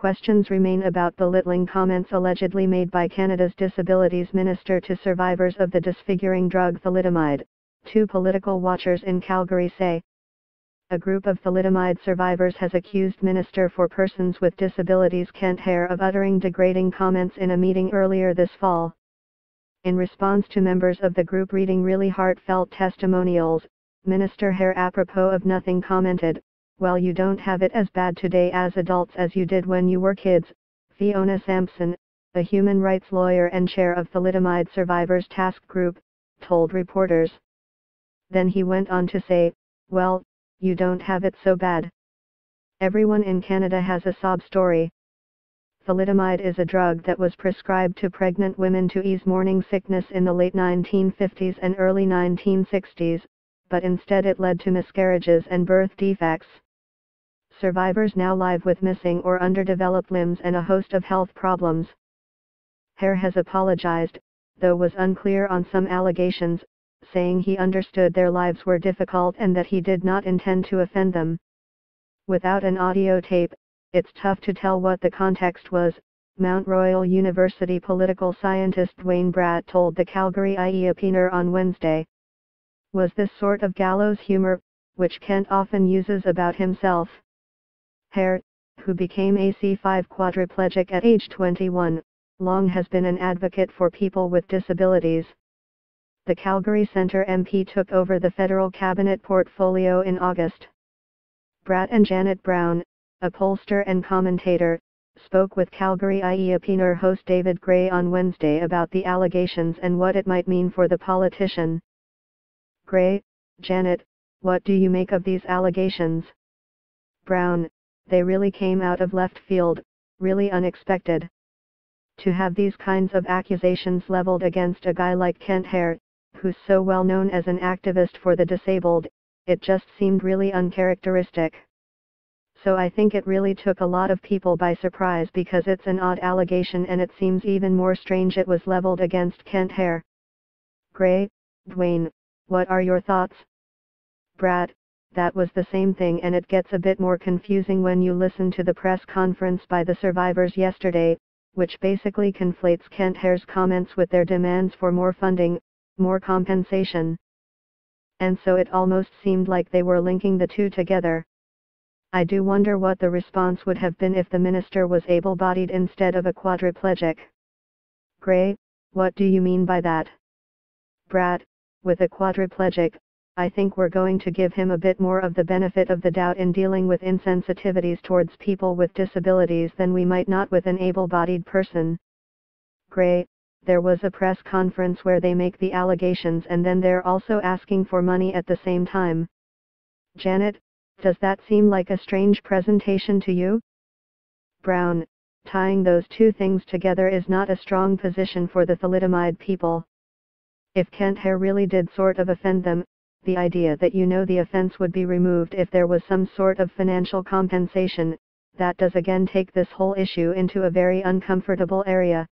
questions remain about belittling comments allegedly made by Canada's Disabilities Minister to survivors of the disfiguring drug thalidomide, two political watchers in Calgary say. A group of thalidomide survivors has accused Minister for Persons with Disabilities Kent Hehr of uttering degrading comments in a meeting earlier this fall. In response to members of the group reading really heartfelt testimonials, Minister Hehr apropos of nothing commented, "Well, you don't have it as bad today as adults as you did when you were kids," Fiona Sampson, a human rights lawyer and chair of Thalidomide Survivors Task Group, told reporters. Then he went on to say, "Well, you don't have it so bad. Everyone in Canada has a sob story. Thalidomide is a drug that was prescribed to pregnant women to ease morning sickness in the late 1950s and early 1960s, but instead it led to miscarriages and birth defects. Survivors now live with missing or underdeveloped limbs and a host of health problems." Hehr has apologized, though was unclear on some allegations, saying he understood their lives were difficult and that he did not intend to offend them. Without an audio tape, it's tough to tell what the context was, Mount Royal University political scientist Dwayne Bratt told the Calgary IE-Opiner on Wednesday. Was this sort of gallows humor, which Kent often uses about himself? Hehr, who became a C5 quadriplegic at age 21, long has been an advocate for people with disabilities. The Calgary Centre MP took over the federal cabinet portfolio in August. Bratt and Janet Brown, a pollster and commentator, spoke with Calgary IE-Opiner host David Gray on Wednesday about the allegations and what it might mean for the politician. Gray: "Janet, what do you make of these allegations?" Brown: "They really came out of left field, really unexpected. To have these kinds of accusations leveled against a guy like Kent Hehr, who's so well known as an activist for the disabled, it just seemed really uncharacteristic. So I think it really took a lot of people by surprise because it's an odd allegation and it seems even more strange it was leveled against Kent Hehr." Gray: "Dwayne, what are your thoughts?" Bratt: "That was the same thing, and it gets a bit more confusing when you listen to the press conference by the survivors yesterday, which basically conflates Kent Hehr's comments with their demands for more funding, more compensation. And so it almost seemed like they were linking the two together. I do wonder what the response would have been if the minister was able-bodied instead of a quadriplegic." Gray: "What do you mean by that?" Bratt: "With a quadriplegic, I think we're going to give him a bit more of the benefit of the doubt in dealing with insensitivities towards people with disabilities than we might not with an able-bodied person." Gray: "There was a press conference where they make the allegations and then they're also asking for money at the same time. Janet, does that seem like a strange presentation to you?" Brown: "Tying those two things together is not a strong position for the thalidomide people. If Kent Hehr really did sort of offend them, the idea that the offense would be removed if there was some sort of financial compensation, that does again take this whole issue into a very uncomfortable area.